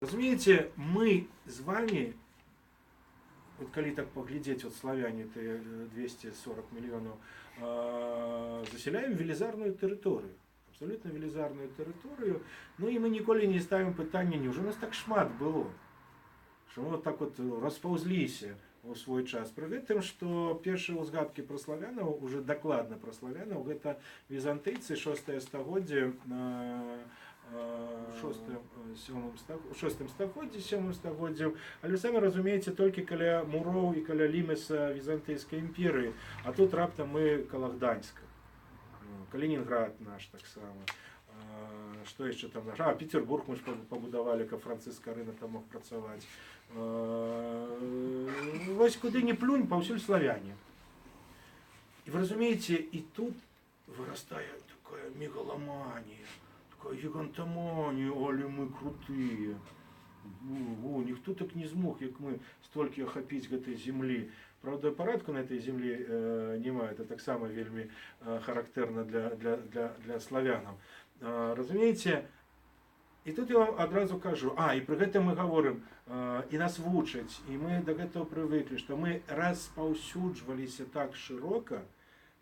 Разумеете, мы с вами, вот коли так поглядеть, вот славяне, это 240 миллионов, заселяем велізарную тэрыторыю. Абсолютно велізарную тэрыторыю. Ну і мы ніколі не ставім пытанне, неужо нас так шмат было, что мы вот так вот распаўзліся у свой час. Пры гэтым, што першыя ўзгадкі пра славянаў, уже дакладна пра славянаў, гэта візантыйцы 6 стагоддзе, 6 стагоддзе, 7 стагоддзе. Але самі разумееце, толькі каля муроў і каля лімеса візантыйскай імперыі, а тут раптам мы каля Гданьска. Калининград наш таксама. Что еще там наш? Петербург мы побудовали, как Франциск Рына там мог працаваць. Вось куды не плюнь, паўсюль славяне. И вы разумеете, и тут вырастает такая мегаломания, такая гигантомания, але мы крутые. Ніхто так не змог, як мы, столькі ахапіць гэтай землі. Правда, парадку на этой земле няма, это таксама вельмі характэрна для славянаў. Разумееце, і тут я вам адразу кажу, і пры гэтым мы гаворым, і нас вучаць, і мы да гэтага прывыклі, што мы распаўсюджваліся так шырока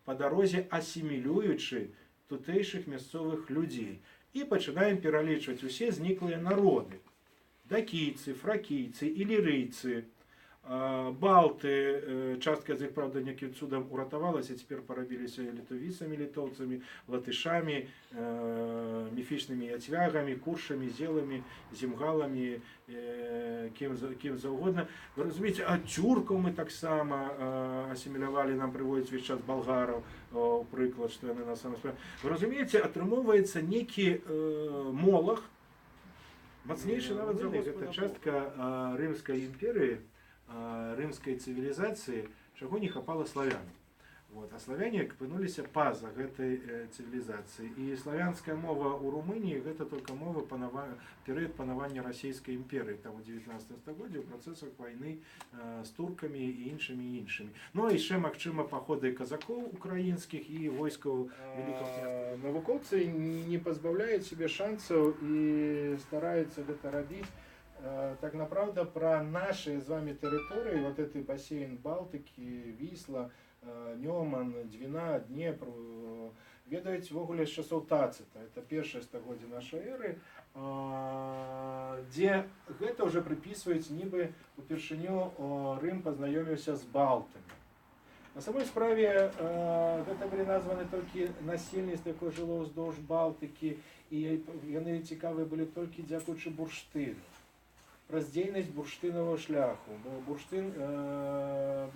па дарозе, асімілюючы тутэйшых мясцовых людзей. І пачынаем пералічваць усе зніклыя народы. Дакійцы, фракійцы, ілірыйцы, балты, частка з іх, правда, некім цудам уратавалася, цяпер парабіліся літовіцамі, літоўцамі, латышамі, міфічнымі яцвягамі, куршамі, зеламі, зімгаламі, кім заўгодна. Вы разумееце, тюркаў мы таксама асімілявалі, нам прыводзяць увесь час балгараў, у прыклад, што яны на самом справе. Вы разумееце, атрымоўваецца некі молах, мацнейшы нават за Господа. Гэта частка рымскай імперыі, рымскай цывілізацыі, чаго не хапала славян. А славяне апынуліся па-за гэтай цывілізацыі. І славянская мова ў Румыніі гэта толькі мова перыяд панавання расійскай імперыі, там у 19 стагоддзі ў працэсах вайны з туркамі і іншымі. Ну і яшчэ, магчыма, паходы казакоў украінскіх і войскаў Великого княства. Навукоўцы не пазбаўляюць себе шансаў і стараюцца гэта рабіць. Так направда про наши с вами территории, вот этот бассейн Балтики, Висла, Нёман, Двина, Днепр, ведаеце вогуле з часоў Тацыта, это першае стагоддзе нашай эры, дзе гэта ўжо прыпісваюць, нібы упершыню Рым пазнаёміўся з балтамі. На самой справе гэта былі названы толькі насельніцтва, якое жыло ўздоўж Балтыкі, і яны цікавыя былі толькі дзякуючы бурштыну. Праз дзейнасць бурштынавага шляху. Бурштын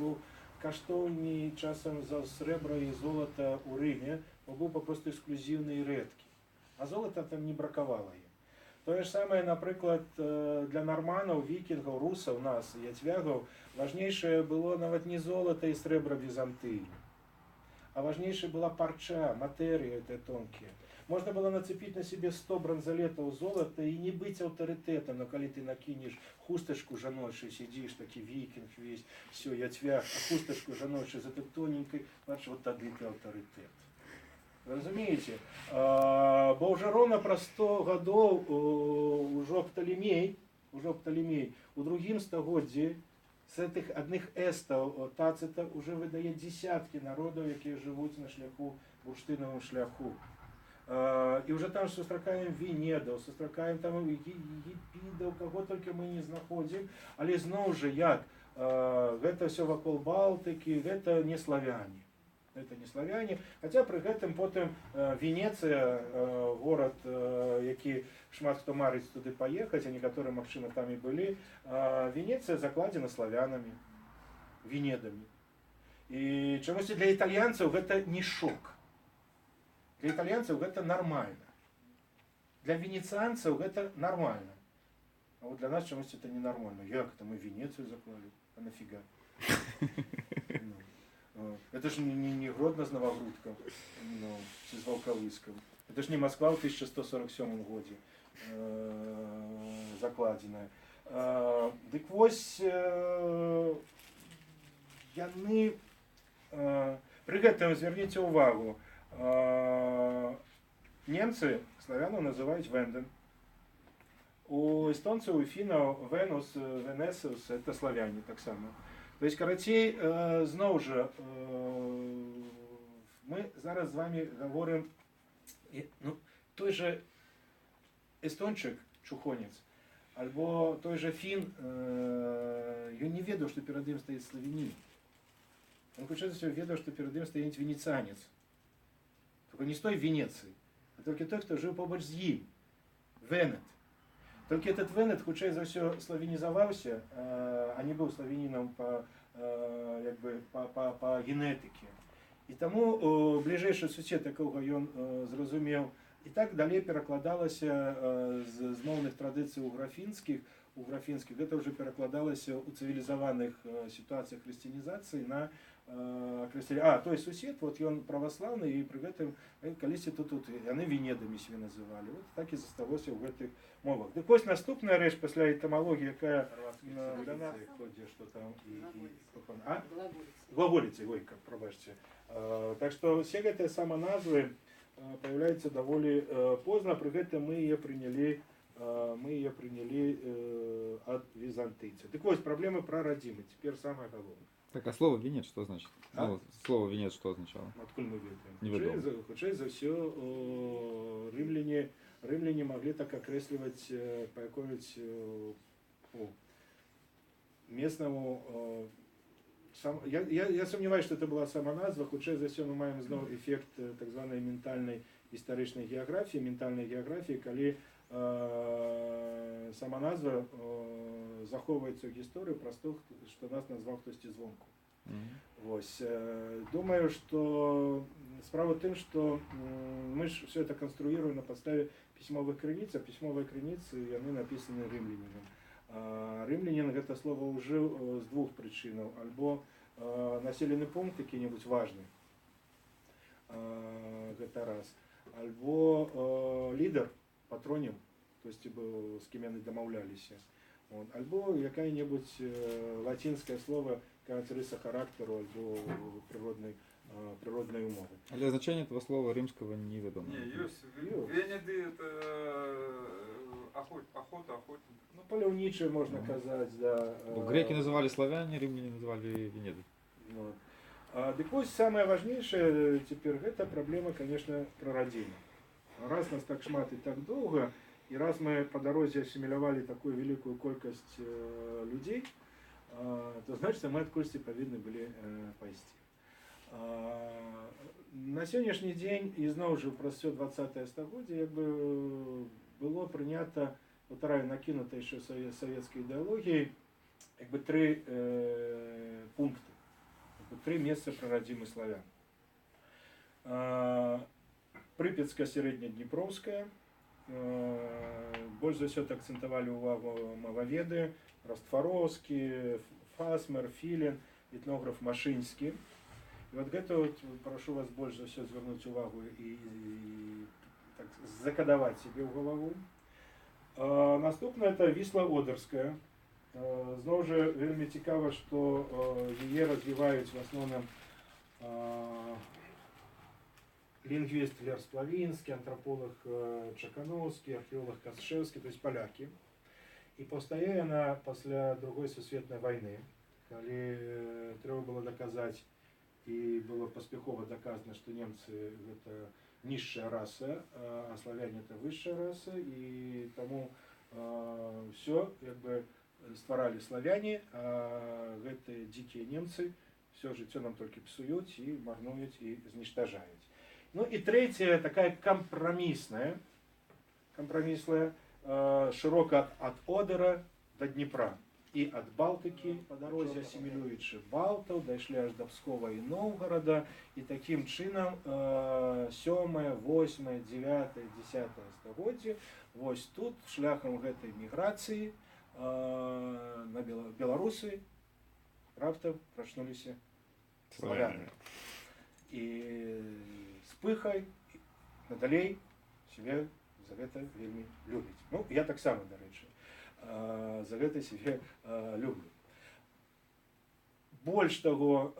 быў каштоўней часам за срэбра і золата ў Рыме, бо быў папросту эксклюзіўны і рэдкі. А золата там не бракавала ім. Тое ж самае, напрыклад, для нарманаў, вікінгаў, русаў, нас, яцвягаў, важнейшае было нават не золата і срэбра Візантыі, а важнейшая была парча, матэрыя тонкія. Можно было нацепить на себе 100 бронзолетов золота и не быть авторитетом, но когда ты накинешь хусточку жаночую, сидишь, такой викинг весь, все, яцвяг, а хусточку жаночую за этой тоненькой, значит, вот тогда ты авторитет. Вы разумеете? Бо уже ровно про 100 годов уже Птолемей, у другим стагоддзі с этих одних эстов Тацита уже выдает десятки народов, которые живут на шляху, бурштыновом шляху. І вже там сустракаем венедаў, сустракаем там егіпідаў, каго толькі мы не знаходзім, але зноў жа як, гэта ўсё вакол Балтыкі, гэта не славяне. Хаця пры гэтым потым Венецыя, горад, які шмат хто марыць туды паехаць, а некаторыя, магчыма, там і былі, Венецыя закладзена славянамі, венедамі. І чамусьці для італьянцаў гэта не шок. Для итальянцев это нормально. Для венецианцев это нормально. А вот для нас чомусь это ненормально. Як это мы Венецию заклали? А нафига? Это же не Гродно с Новогрудком, с Волковыском. Это же не Москва в 1147 году закладенная. Дык вось яны пры гэтым зверніце ўвагу. Немцы славянаў называюць венден. У эстонцаў, у фінаў Венус, Венесус это славяне таксама. То есть, карацей, зноў жа, мы зараз з вами говорим, ну, той же эстончык, чухонец, альбо той же фін, ён не ведаў, што перад ім стаіць славяні. Он хутчэй за ўсё ведаў, што перад ім стаіць венецанец. Только не з той Венецыі, а толькі той, хто жыў побач з ім. Венет. Толькі этот Венет хутчэй за ўсё славянізаваўся, а не быў славянінам па генетыке. І таму бліжэйшы сусед, якога ён зразумеў, і так далей перакладалася з моўных традыцый графінскіх, гэта ўжо перакладалася ў цывілізаваных сітуацыях хрысціянізацыі на той сусед, вот ён праваслаўны, і пры гэтым калісьці тут яны венедамі себе называлі. Вот так і засталося ў гэтых мовах. Дык вось наступная рэч пасля этымалогіі, якая да нас ходзе, што там глаголіцы, прабачце. Так што все гэтыя саманазвы появляюцца даволі позна, пры гэтым мы яе прынялі ад візантыйцаў. Дык вось праблемы пра радзімы, цяпер самае галоўнае. Так, а слово «венец» что значит? Ну, слово «венец» что означало? Откуль мы ведаем? Неведомо. Хутчэй за ўсё рымляне маглі так акрэсліваць па якому-нибудь местному. Я сомневаюсь, что это была сама назва. Хутчэй за ўсё мы маем зноў эффект так званай ментальнай гістарычнай геаграфіі, калі сама назва захоўваецца ў гісторыю праз то, што нас назваў хтосьці звонку. Вось. Думаю, что справа в тым, что мы ж все это конструируем на подставе пісьмовых крыніц, а пісьмовыя крыніцы яны напісаны рымлянінам. Рымлянін гэта слово ўжыў з двух прычынаў: альбо населены пункт які-небудзь важны, гэта раз, альбо лідар, патронім, то есть з кім яны дамаўляліся, альбо якая-небудзь лацінскае слово, характеристика характеру альбо природной умовы. Але значение этого слова римского неведомо. Не, Венеды это охота, охотник. Ну, паляўнічы можна казаць, да. Греки называли славяне, римляне называли венеды. Вот. Дык вось самое важнейшае цяпер гэта праблема, конечно, прарадзення. Раз нас так шмат і так доўга, і раз мы па дарозе асімілявалі такую вялікую колькасць людзей, то значит, мы адкульсьці павінны былі пайсці. На сённяшні дзень і зноў жа праз всё 20-е стагоддзе як бы было прынята, накінута яшчэ савецкай ідэалогіяй, як бы тры пункты, тры месцы прарадзімы славян. Прыпецкая, сярэднядніпроўская, больш за ўсё акцэнтавалі ўвагу моваведы, Растфаровский, Фасмер, Филин, этнограф Машинский. И вот гэта вот прошу вас больше за все звернуть увагу и так, закодовать себе в голову. Наступное это Висла Одерская. Зноў жа вельмі цікава, што яе развіваюць в основном лингвист Лер Сплавінскі, антрополог Чакановский, археолог Касшевский, то есть поляки. І паўстае яна пасля Другой сусветнай вайны, калі трэба было даказаць, і было паспяхова даказана, што немцы гэта нізшая раса, а славяне это высшая раса, і таму все як бы стваралі славяне, а гэтыя дзікія немцы все жыццё нам толькі псуюць і марнуюць і зніштажаюць. Ну і трэцяя такая кампрамісная, широко от Одера до Днепра и от Балтыки по дороге асімілюючы балтаў, дайшлі аж до Пскова і Новгорода, і таким чынам 7, 8, 9, 10 стагоддзе вось тут шляхам гэтай міграцыі на беларусы раптам прачнуліся славяне. І з пыхай надалей себе за гэта вельмі любіць. Ну, я таксама, дарэчы, за гэта себе люблю. Больш таго,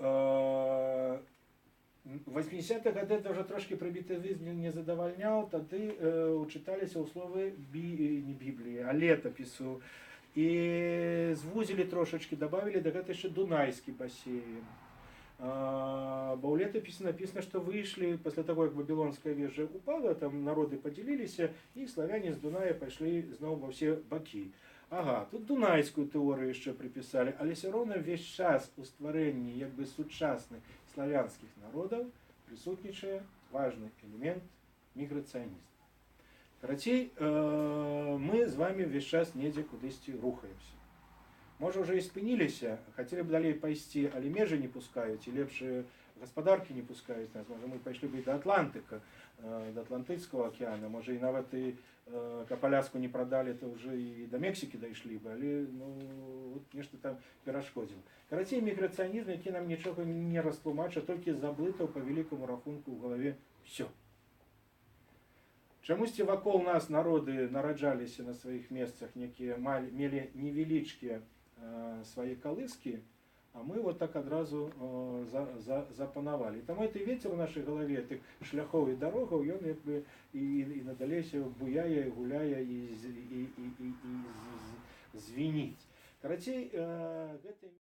В 80-х годах даже трошки прибіты віз не задавальняў, тады учыталіся ў словы не Бібліі, а летапісу. І звузілі трошачки, добавили да гэта яшчэ дунайскі бассейн. Бо ў летапісе написано, што выйшлі пасля таго, як Вавілонская вежа упала, там народы падзяліліся, і славяне з Дуная пайшлі зноў ва ўсе бакі. Ага, тут дунайскую тэорыю яшчэ прыпісалі, але ўсё роўна ўвесь час у стварэнні як бы сучасных славянскіх народаў прысутнічае важны элемент міграцыянізму. Карацей, мы з вами ўвесь час недзе кудысьці рухаемся. Можа, уже і спыніліся, хацелі б далей пайсці, але межы не пускаюць, і лепшыя гаспадаркі не пускаюць нас. Можа, мы пайшлі бы і да Атлантыка, да Атлантычскага акіяна, можа, і нават і каб Аляску не прадалі, то ўжо і да Мексікі дайшлі бы, але вот нешта там перашкодзіла. Карацей, міграцыянізм, які нам нічога не растлумача, толькі заблытаў па вялікаму рахунку ў галаве ўсё. Чамусьці вакол нас народы нараджаліся на сваіх месцах, якія мелі невялічкія свае калыскі, а мы вот так адразу запанавалі. Таму гэты вецер у нашай галаве тых шляхоў і дарогаў, ён як бы і надалей буяе, гуляе і звініць. Карацей, гэта